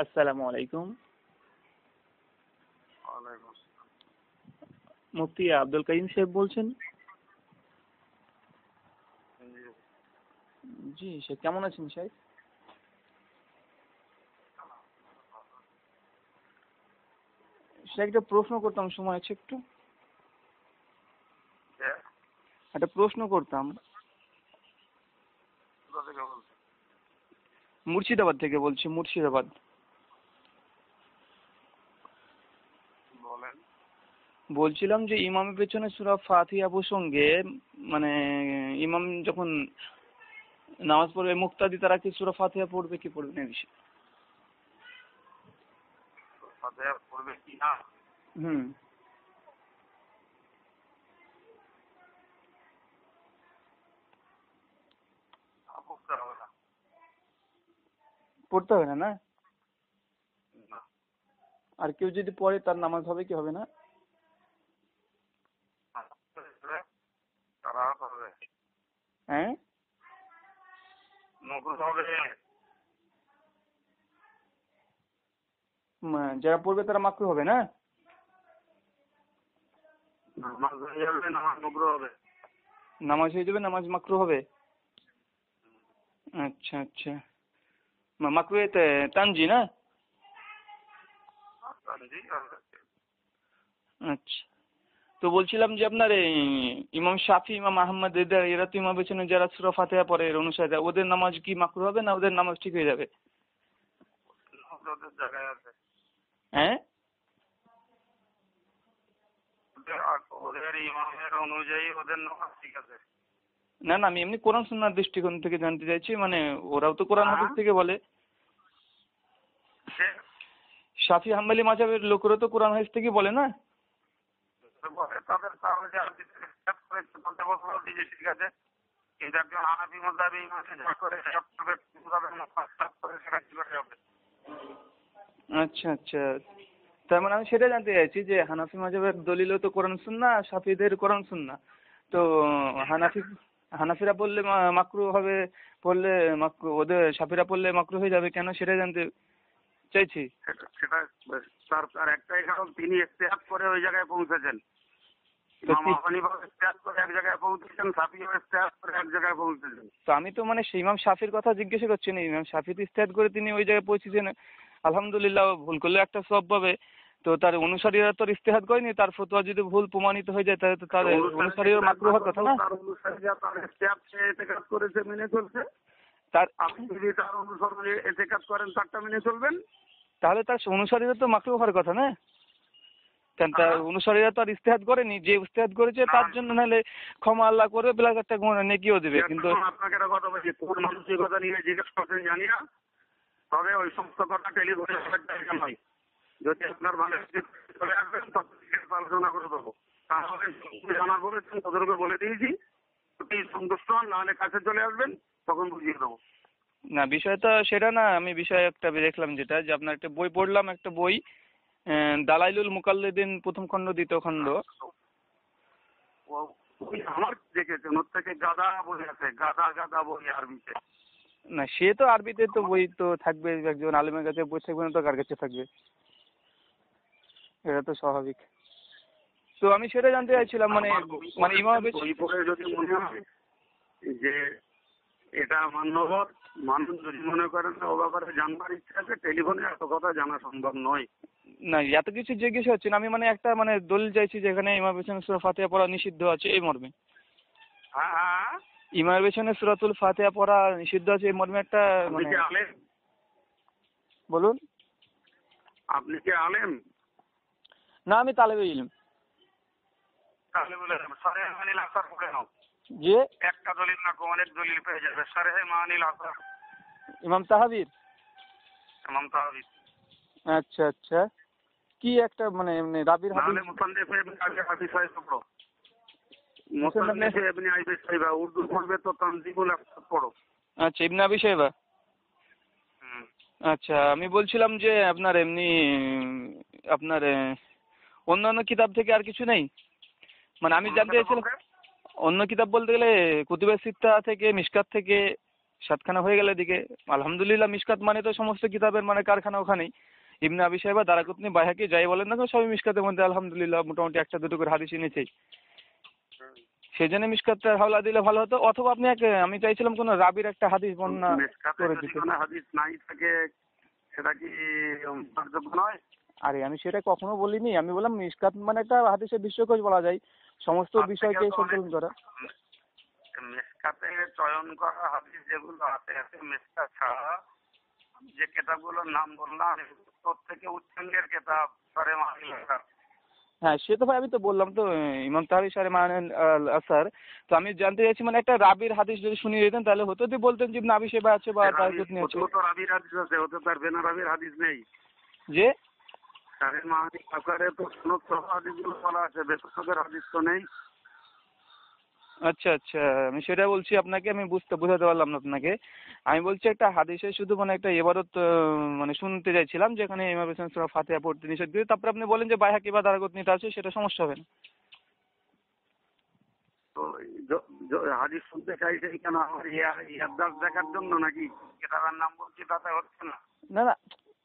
আসসালামু আলাইকুম। ওয়ালাইকুম আসসালাম। মুফতি আব্দুল কাইম সাহেব বলছেন? জি। জি সে কেমন আছেন সাহেব? সে একটা প্রশ্ন করতাম, সময় আছে একটু? হ্যাঁ, একটা প্রশ্ন করতাম। কোথা থেকে বলছেন? মুর্শিদাবাদ থেকে বলছি, মুর্শিদাবাদ। বলেন। বলছিলাম যে ইমামের পেছনে সূরা ফাতিহা প্রসঙ্গে, মানে ইমাম যখন নামাজ পড়বে মুক্তাদি তারা কি সূরা ফাতিহা পড়বে কি পড়বে না বিষয়? ফাতিহা পড়বে কি না? হুম। পড়তে হবে না। পড়তে হবে না, না? না। আর কেউ যদি পড়ে তার নামাজ হবে কি হবে না? তারা হবে। হ্যাঁ, নকল হবে। যারা পড়বে তারা মাকরু হবে না? নামাজ হয়ে যাবে, নামাজ নকল হবে। নামাজ হয়ে যাবে, নামাজ মাকরু হবে। আচ্ছা আচ্ছা, মাকরু এতে তানজি না? জি। আচ্ছা, তো বলছিলাম যে আপনার এই ইমাম শাফি, ইমাম আহমদ, এরা তো ইমাম পেছনে যারা সূরা ফাতিহা পড়ে এর অনুসারে, ওদের নামাজ কি মাকরু হবে না ওদের নামাজ ঠিক হয়ে যাবে? ওদের জায়গায় আছে। হ্যাঁ, ওদের ইমামের অনুযায়ী ওদের নামাজ ঠিক আছে। না না, আমি এমনি কোরআন সুন্নাহর দৃষ্টিকোণ থেকে জানতে চাইছি, মানে ওরাও তো কোরআন হাদিস থেকে বলে। শাফি হাম্বলি মাযহাবের লোকেরা তো কোরআন হাদিস থেকে বলে না? তাদের তাহলে বলতে বলবো যে ঠিক আছে, কিন্তু একজন হানাফি মাযহাবে ইমামকে যা করে সেটা কি করে হবে? আচ্ছা আচ্ছা, তার মানে আমি সেটা জানতে চাইছি যে হানাফি মাযহাবের দলিলও তো কোরআন সুন্নাহ, শাফিদের কোরআন সুন্নাহ। তো হানাফিরা বললে মাকরু হবে, পড়লে মাকরু, ওদের শাফিরা পড়লে মাকরু হয়ে যাবে কেন, সেটা জানতে চাইছি। সেটা তার একটাই কারণ, তিনি ইজতিহাদ করে ওই জায়গায় পৌঁছেছেন। ইমাম আবু হানিফা ইজতিহাদ করে এক জায়গায় পৌঁছেছেন, শাফিঈ ইজতিহাদ করে এক জায়গায় পৌঁছেছেন। তো আমি তো মানে সেই ইমাম শাফির কথা জিজ্ঞাসা করছি না, ইমাম শাফি তো ইজতিহাদ করে তিনি ওই জায়গায় পৌঁছেছেন, আলহামদুলিল্লাহ, ভুল করলে একটা সওয়াব পাবে। তো তার অনুসারীরা তো ইজতিহাদ করেনি, তার ফতোয়া যদি ভুল প্রমাণিত হয়ে যায় তাহলে তো তার অনুসারীরা মাকরু হওয়ার কথা না? তার অনুসারীরা তার ইজতিহাদ ইতিকাদ করেছে, মেনে চলছে। তার আপনি যদি তার অনুসরণে ইতিকাদ করেন তারটা মেনে চলবেন, তাহলে তার অনুসারীরা তো মাকরু হওয়ার কথা না? কারণ তার অনুসারীরা তো আর ইজতিহাদ করেনি, যে ইজতিহাদ করেছে তার জন্য নাহলে ক্ষমা আল্লাহ করবে, প্লাস একটা নেকিও দেবে। কিন্তু আপনাকে একটা কথা বলছি, কোন মানসিকতা নিয়ে জিজ্ঞেস করছেন জানি না, তবে ওই সমস্ত কথা টেলিফোনে জায়গা নয়। যদি আপনার ভালো চলে আসবেন তখন আলোচনা করে দেবো। তাহলে জানা বলেছেন ওদেরকে বলে দিয়েছি, যদি সন্তুষ্ট হন নাহলে কাছে চলে আসবেন, তখন বুঝিয়ে দেবো। না, বিষয়টা সেটা না, আমি বিষয় একটা দেখলাম যেটা, যে আপনার একটা বই পড়লাম, একটা বই দালাইলুল মুকাল্লিদিন প্রথম খণ্ড দ্বিতীয় খণ্ড। আমার দেখেছেন ওর থেকে গাদা বই আছে, গাদা গাদা বই আরবিতে। না, সে তো আরবিতে তো বই তো থাকবে, একজন আলেমের কাছে বই থাকবে না তো কার কাছে থাকবে, এটা তো স্বাভাবিক। তো আমি সেটা জানতে চাইছিলাম, মানে মানে ইমাম বই পড়ে যদি মনে হয় যে এটা মান্যবর, মানুষ যদি মনে করেন ও ব্যাপারে জানবার ইচ্ছা আছে, টেলিফোনে এত কথা জানা সম্ভব নয়। না, এত কিছু জিজ্ঞেস হচ্ছে না, আমি মানে একটা মানে দলিল চাইছি যেখানে ইমামের পেছনে সূরা ফাতিহা পড়া নিষিদ্ধ আছে এই মর্মে। হ্যাঁ, ইমামের পেছনে সূরাতুল ফাতিহা পড়া নিষিদ্ধ আছে এই মর্মে একটা, আপনি মানে কি আলেম? বলুন। আপনি কি আলেম? না, আমি তালেবে ইলম। তাহলে বলে সারেহ মানিল আসার পড়ে নাও। যে একটা দলিল না, অনেক দলিল পেয়ে যাবে। সারেহ মানিল আসার, ইমাম তাহাবির। ইমাম তাহাবি। আচ্ছা আচ্ছা, কি একটা মানে এমনি রাবির হাদিস। নাহলে মুসান্নিফ ইবনে আবি হাফিজ সাহেব পড়ো। মুসান্নিফ ইবনে আবি সাহেব উর্দু পড়বে তো তানজিমুল আফসার পড়ো। আচ্ছা, ইবনে আবি শাইবা। আচ্ছা, আমি বলছিলাম যে আপনার এমনি আপনার অন্যান্য কিতাব থেকে আর কিছু নেই? মানে আমি জানতে চাইছিলাম, অন্য কিতাব বলতে গেলে কুতুবে সিত্তা থেকে, মিশকাত থেকে, 7খানা হয়ে গেল এদিকে। আলহামদুলিল্লাহ মিশকাত মানে তো সমস্ত কিতাবের মানে কারখানা ওখানেই। ইবনে আবি শাইবা, দারাকুতনি, বাইহাকি যাই বলেন না কেন সবই মিশকাতের মধ্যে আলহামদুলিল্লাহ মোটামুটি একটা দুটো করে হাদিস এনেছেই। সেই জন্য মিশকাতটার হাওলা দিলে ভালো হতো, অথবা আপনি আমি চাইছিলাম কোনো রাবির একটা হাদিস বর্ণনা মিশকাতে করে যদি দিতে। কোনো হাদিস নাই থাকে সেটা কি পাঠযোগ্য নয়? আরে আমি সেটা কখনো বলিনি, আমি বললাম মিশকাত মানে একটা হাদিসের বিশ্বকোষ বলা যায়, সমস্ত তার থেকে বিষয়কে তো অনেক সংকলন করা। মিশকাতে চয়ন করা হাদিস যেগুলো আছে মিশকাত ছাড়া যে কেতাবগুলোর নাম বললাম প্রত্যেকে উচ্চাঙ্গের কেতাব সারে মাহিলা। হ্যাঁ সে তো ভাই আমি তো বললাম তো ইমাম তাহাবি সারে মানেন আসার। তো আমি জানতে চাইছি মানে একটা রাবির হাদিস যদি শুনিয়ে দিতেন তাহলে হতো, যদি বলতেন যে ইবনে আবি শাইবা আছে বা দারাকুতনি আছে। তো রাবির হাদিস আছে, ওতে তার বেনা রাবির হাদিস নেই। যে সারে মাহানি আকারে তো সনদ সহ হাদিসগুলো বলা আছে, বেসনদের হাদিস তো নেই। আচ্ছা আচ্ছা, আমি সেটা বলছি আপনাকে, আমি বুঝাতে পারলাম না আপনাকে। আমি বলছি একটা হাদিসে শুধু মানে একটা ইবাদত মানে শুনতে চাইছিলাম, যেখানে ইমাম হোসেন সূরা ফাতিহা পড়তে নিষেধ করে, তারপরে আপনি বলেন যে বাইহাকি বা দারাকুতনিতে আছে, সেটা সমস্যা হবে না। তো হাদিস শুনতে চাইছেন কেন? আমার ইয়াদাস দেখার জন্য নাকি? কেতাবের নাম বলছি তাতে হচ্ছে না। না না,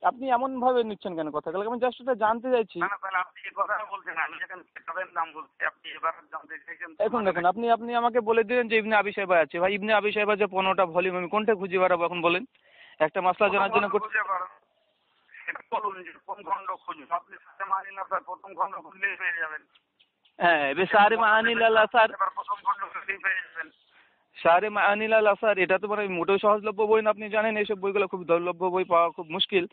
আপনি এমন ভাবে নিচ্ছেন কেন কথাগুলো? আমি জাস্ট এটা জানতে চাইছি। না না, তাহলে আপনি এই কথা বলছেন, আমি যেখানে কেতাবের নাম বলছি আপনি এবার জানতে চাইছেন। এখন দেখুন, আপনি আমাকে বলে দিলেন যে ইবনে আবি শাইবা আছে, ভাই ইবনে আবি শাইবা যে 15টা ভলিউম, আমি কোনটা খুঁজে বেড়াবো এখন বলেন? একটা মাসলা জানার জন্য খুঁজে পারেন, সেটা বলুন যে কোন খণ্ড খুঁজুন। আপনি সাথে মানি না স্যার, প্রথম খণ্ড খুঁজলেই পেয়ে যাবেন। হ্যাঁ বেসারে মাআনিল আল আসার, এবার প্রথম খণ্ড খুঁজলেই পেয়ে যাবেন। সারে মাআনিল আল আসার, এটা তো মানে মোটেও সহজলভ্য বই না, আপনি জানেন এইসব বইগুলো খুব দুর্লভ্য বই, পাওয়া খুব মুশকিল।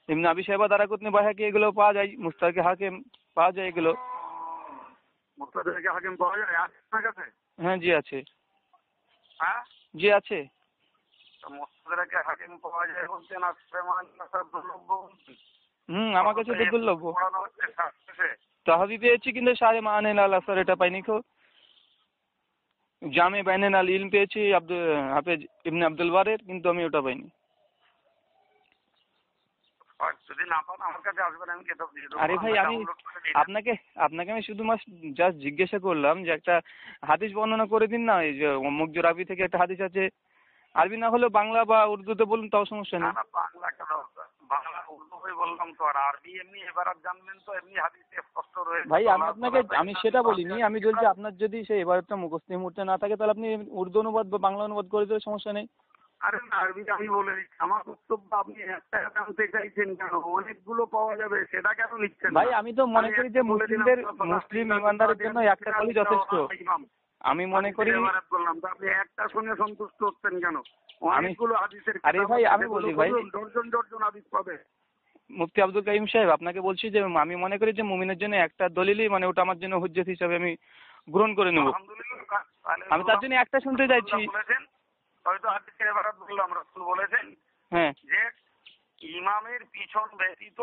ইবনে আবি শাইবা, দারাকুতনি, বাইহাকি এগুলো পাওয়া যায়, মুস্তাদরাকে হাকিম পাওয়া যায় এগুলো। মুস্তাদরাকে হাকিম পাওয়া যায় আছে আপনার কাছে? হ্যাঁ জি আছে, হ্যাঁ জি আছে। মুস্তাদরাকে হাকিম পাওয়া যায় বলছেন, আর মাআনিল আসার দুর্লভ্য বলছেন। আমার কাছে তো দুর্লভ্য। পড়ানো হচ্ছে শাস্ত্রে। তাহাবি পেয়েছি কিন্তু সারে মাআনিল আল আসার এটা পাইনি খো। জামে বাইনাল আল ইলম পেয়েছি হাফেজ ইবনে আব্দুল বারের, কিন্তু আমি ওটা পাইনি। আর যদি না পান আমার কাছে আসবেন, আমি কেতাব দিয়ে দেবো। আরে ভাই আমি আপনাকে আমি শুধুমাত্র জাস্ট জিজ্ঞাসা করলাম যে একটা হাদিস বর্ণনা করে দিন না, এই যে অমুক যে রাবি থেকে একটা হাদিস আছে, আরবি না হলেও বাংলা বা উর্দুতে বলুন তাও সমস্যা না নেই। না, বাংলা কেন, বাংলা উর্দু বই বললাম তো। আর আরবি এমনি এবার আর জানবেন তো, এমনি হাদিসে স্পষ্ট রয়েছে। ভাই আমি সেটা বলিনি, আমি বলছি আপনার যদি সেই এবারটা মুখস্থ মুহূর্তে না থাকে তাহলে আপনি উর্দু অনুবাদ বা বাংলা অনুবাদ করে দিলে সমস্যা নেই। আরে না, আরবি আমি বলে দিচ্ছি। আমার বক্তব্য আপনি একটা জানতে চাইছেন কেন? অনেকগুলো পাওয়া যাবে, সেটা কেন নিচ্ছেন না? ভাই আমি তো মনে করি যে মুসলিম ইমানদারের জন্য একটা কলই যথেষ্ট। আমি মনে করি বললাম তো, আপনি একটা শুনে সন্তুষ্ট হচ্ছেন কেন? অনেকগুলো হাদিসের আরে ভাই আমি বলি ভাই, ডর্জন হাদিস পাবে। মুফতি আব্দুল কাইম সাহেব আপনাকে বলছি যে আমি মনে করি যে মুমিনের জন্য একটা দলিলই মানে ওটা আমার জন্য হুজ্জত হিসাবে আমি গ্রহণ করে নেব। আমি তার জন্য একটা শুনতে চাইছি। হয়তো হাদিসের এবার বললাম, রাসূল বলেছেন হ্যাঁ যে ইমামের পিছন ব্যতীত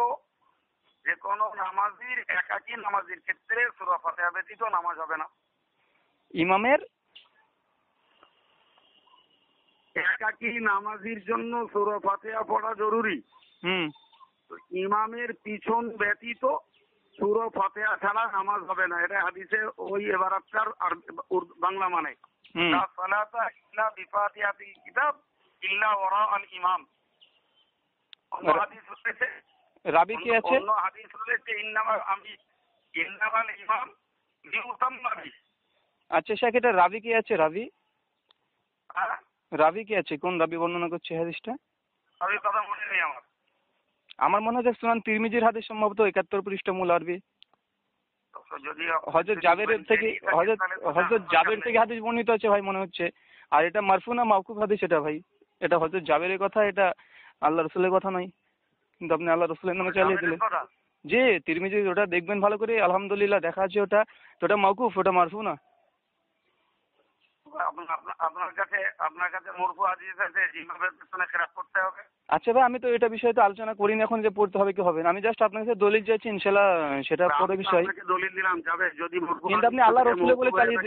যে কোনো নামাজির, একাকী নামাজির ক্ষেত্রে সূরা ফাতিহা ব্যতীত নামাজ হবে না। ইমামের একাকী নামাজির জন্য সূরা ফাতিহা পড়া জরুরি। ইমামের পিছন ব্যতীত সূরা ফাতিহা ছাড়া নামাজ হবে না। এটা হাদিসে ওই এবারাতটার আর বাংলা মানে লা সালাতা ইল্লা বিফাতিহাতিল কিতাব ইল্লা ওয়ারা আল ইমাম। অন্য হাদিস রয়েছে, রাবি কি আছে? অন্য হাদিস রয়েছে ইন্নামাল ইমাম লিউতাম্মা বিহি। আচ্ছা শেখ, এটা রাবি কি আছে? রাবি হ্যাঁ, রাবি কি আছে? কোন রাবি বর্ণনা করছে হাদিসটা? আমি কথা মনে নেই আমার। আমার মনে হয় সুনান তিরমিজির হাদিস, সম্ভবত 71 পৃষ্ঠা মূল আরবি। যদি হযরত জাবেরের থেকে হযরত জাবের থেকে হাদিস বর্ণিত আছে ভাই মনে হচ্ছে। আর এটা মারফু না মাওকুফ হাদিস এটা ভাই? এটা হযরত জাবেরের কথা, এটা আল্লাহ রাসূলের কথা নয়। কিন্তু আপনি আল্লাহ রাসূলের নামে চালিয়ে দিলেন। জি তিরমিজি ওটা দেখবেন ভালো করে, আলহামদুলিল্লাহ দেখা আছে ওটা। তো ওটা মাওকুফ, ওটা মারফু না। আপনার কাছে মরফু হাদিস আছে, ইমামের পেছনে খেলাফ করতে হবে। আচ্ছা ভাই আমি তো এটা বিষয়ে তো আলোচনা করিনি এখন যে পড়তে হবে কি হবে না। আমি জাস্ট আপনার কাছে দলিল চাইছি, ইনশাআল্লাহ সেটা পরে বিষয়। আপনাকে দলিল দিলাম যাবে, যদি কিন্তু আপনি আল্লাহ রাসূলের বলে চালিয়ে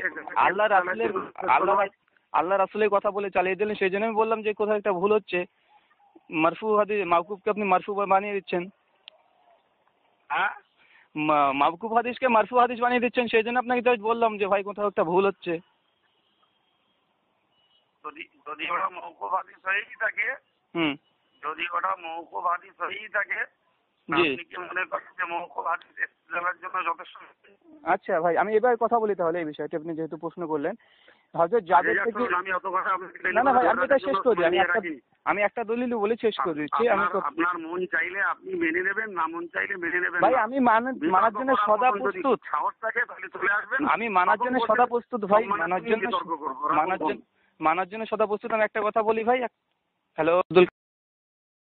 আল্লাহ রাসূলের কথা বলে চালিয়ে দিলেন, সেই জন্য আমি বললাম যে কোথাও একটা ভুল হচ্ছে। মারফু হাদিস মাওকুফকে আপনি মারফু বানিয়ে দিচ্ছেন। হ্যাঁ, মাওকুফ হাদিসকে মারফু হাদিস বানিয়ে দিচ্ছেন, সেই জন্য আপনাকে জাস্ট বললাম যে ভাই কোথাও একটা ভুল হচ্ছে। যদি ওটা মৌকুফ হাদিস হয়েই থাকে, হুম। যদি ওটা মৌকুফ হাদিস হয়েই থাকে, জি। আপনি কি মনে করেন যে মৌকুফ হাদিস ইসলামের জন্য যথেষ্ট? আচ্ছা ভাই, আমি এবার কথা বলি তাহলে এই বিষয়টি, আপনি যেহেতু প্রশ্ন করলেন। হযরত জাবের থেকে, আমি অত কথা আপনাকে না না ভাই, আমি এটা শেষ করে দিই। সময় রাখি। আমি একটা দলিল বলে শেষ করে দিচ্ছি। আপনার মন চাইলে আপনি মেনে নেবেন, না মন চাইলে মেনে নেবেন ভাই না। আমি মানার জন্য সদা প্রস্তুত। সাহস থাকে তাহলে চলে আসবেন। আমি মানার জন্য সদা প্রস্তুত ভাই, মানার জন্য তর্ক করবো। মানার জন্য সদা প্রস্তুত। আমি একটা কথা বলি ভাই, হ্যালো আব্দুল